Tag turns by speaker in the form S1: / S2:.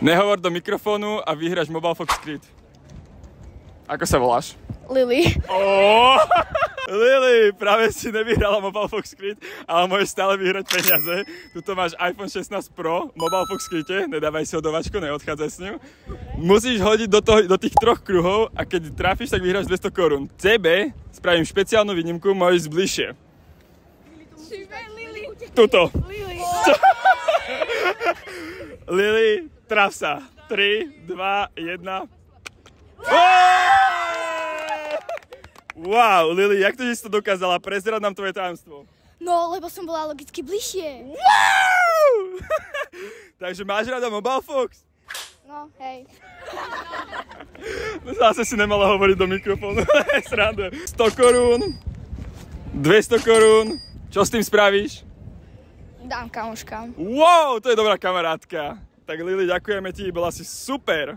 S1: Nehovor do mikrofónu a vyhráš Mobile Fox Street. Ako sa voláš?
S2: Lily.
S1: Oh! Lily, práve si nevyhrala Mobile Fox Street, ale môžeš stále vyhrať peniaze. Tuto máš iPhone 16 Pro, Mobile Fox Streete, nedávaj si ho do vačku, neodchádzaj s ním. Musíš hodiť do tých 3 kruhov a keď trafíš, tak vyhráš 200 korún. Tebe spravím špeciálnu výnimku, môžeš bližšie. Tuto. Lily, traf sa. 3, 2, 1. Wow, Lily, jak to, že si to dokázala? Prezrať nám tvoje tajomstvo.
S2: No, lebo som bola logicky bližšie.
S1: Wow! Takže máš rada Mobile Fox?
S2: No, hej.
S1: Zase si nemala hovoriť do mikrofónu. Sranda. 100 korún, 200 korún. Čo s tým spravíš?
S2: Dám kamoškám.
S1: Wow, to je dobrá kamarátka. Tak Lily, ďakujeme ti, bola si super.